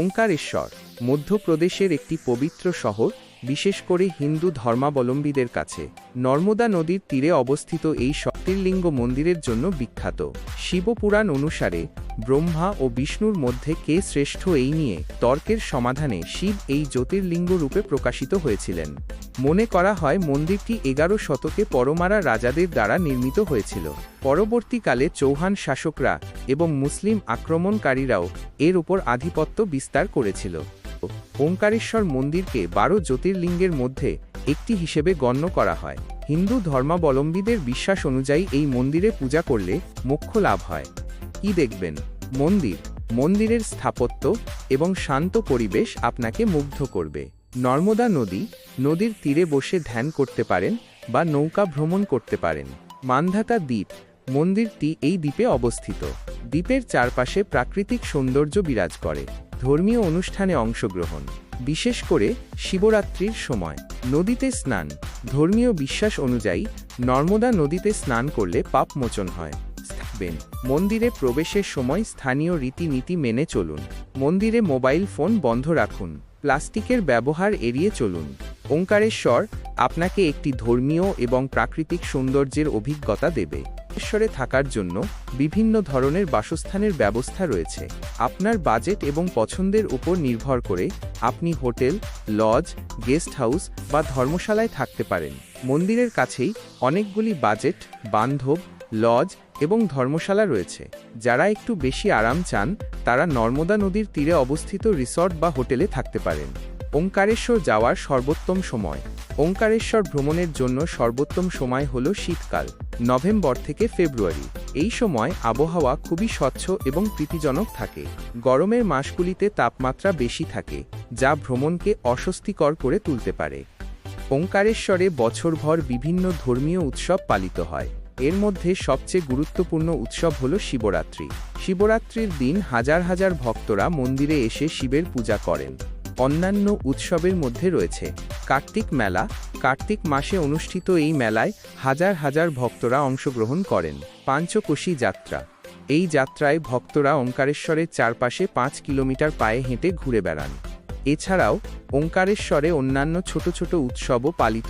ওঙ্কারেশ্বর মধ্যপ্রদেশের একটি পবিত্র শহর, বিশেষ করে হিন্দু ধর্মাবলম্বীদের কাছে। নর্মদা নদীর তীরে অবস্থিত এই জ্যোতির্লিঙ্গ মন্দিরের জন্য বিখ্যাত। শিবপুরাণ অনুসারে ব্রহ্মা ও বিষ্ণুর মধ্যে কে শ্রেষ্ঠ এই নিয়ে তর্কের সমাধানে শিব এই জ্যোতির্লিঙ্গ রূপে প্রকাশিত হয়েছিলেন। মনে করা হয় মন্দিরটি 11 শতকে পরমারা রাজাদের দ্বারা নির্মিত হয়েছিল। পরবর্তীকালে চৌহান শাসকরা এবং মুসলিম আক্রমণকারীরাও এর উপর আধিপত্য বিস্তার করেছিল। ওঙ্কারেশ্বর মন্দিরকে 12 জ্যোতির্লিঙ্গের মধ্যে একটি হিসেবে গণ্য করা হয়। হিন্দু ধর্মাবলম্বীদের বিশ্বাস অনুযায়ী এই মন্দিরে পূজা করলে মোক্ষ লাভ হয়। কি দেখবেন? মন্দিরের স্থাপত্য এবং শান্ত পরিবেশ আপনাকে মুগ্ধ করবে। নর্মদা নদীর তীরে বসে ধ্যান করতে পারেন বা নৌকা ভ্রমণ করতে পারেন। মান্ধাতা দ্বীপ মন্দিরটি এই দ্বীপে অবস্থিত। দ্বীপের চারপাশে প্রাকৃতিক সৌন্দর্য বিরাজ করে। ধর্মীয় অনুষ্ঠানে অংশগ্রহণ, বিশেষ করে শিবরাত্রির সময়। নদীতে স্নান, ধর্মীয় বিশ্বাস অনুযায়ী নর্মদা নদীতে স্নান করলে পাপ মোচন হয়। মন্দিরে প্রবেশের সময় স্থানীয় রীতিনীতি মেনে চলুন। মন্দিরে মোবাইল ফোন বন্ধ রাখুন। প্লাস্টিকের ব্যবহার এড়িয়ে চলুন। ওঙ্কারেশ্বর আপনাকে একটি ধর্মীয় এবং প্রাকৃতিক সৌন্দর্যের অভিজ্ঞতা দেবে। ঈশ্বরে থাকার জন্য বিভিন্ন ধরনের বাসস্থানের ব্যবস্থা রয়েছে। আপনার বাজেট এবং পছন্দের উপর নির্ভর করে আপনি হোটেল, লজ, গেস্ট হাউস বা ধর্মশালায় থাকতে পারেন। মন্দিরের কাছেই অনেকগুলি বাজেট বান্ধব লজ এবং ধর্মশালা রয়েছে। যারা একটু বেশি আরাম চান তারা নর্মদা নদীর তীরে অবস্থিত রিসর্ট বা হোটেলে থাকতে পারেন। ওঙ্কারেশ্বর যাওয়ার সর্বোত্তম সময়। ওঙ্কারেশ্বর ভ্রমণের জন্য সর্বোত্তম সময় হল শীতকাল, নভেম্বর থেকে ফেব্রুয়ারি। এই সময় আবহাওয়া খুবই স্বচ্ছ এবং প্রীতিজনক থাকে। গরমের মাসগুলিতে তাপমাত্রা বেশি থাকে, যা ভ্রমণকে অস্বস্তিকর করে তুলতে পারে। ওঙ্কারেশ্বরে বছরভর বিভিন্ন ধর্মীয় উৎসব পালিত হয়। এর মধ্যে সবচেয়ে গুরুত্বপূর্ণ উৎসব হল শিবরাত্রি। শিবরাত্রির দিন হাজার হাজার ভক্তরা মন্দিরে এসে শিবের পূজা করেন। অন্যান্য উৎসবের মধ্যে রয়েছে কার্তিক মেলা। কার্তিক মাসে অনুষ্ঠিত এই মেলায় হাজার হাজার ভক্তরা অংশগ্রহণ করেন। পাঞ্চকোশী যাত্রা। এই যাত্রায় ভক্তরা ওঙ্কারেশ্বরের চারপাশে 5 কিলোমিটার পায়ে হেঁটে ঘুরে বেড়ান। এছাড়াও ওঙ্কারেশ্বরে অন্যান্য ছোট ছোট উৎসবও পালিত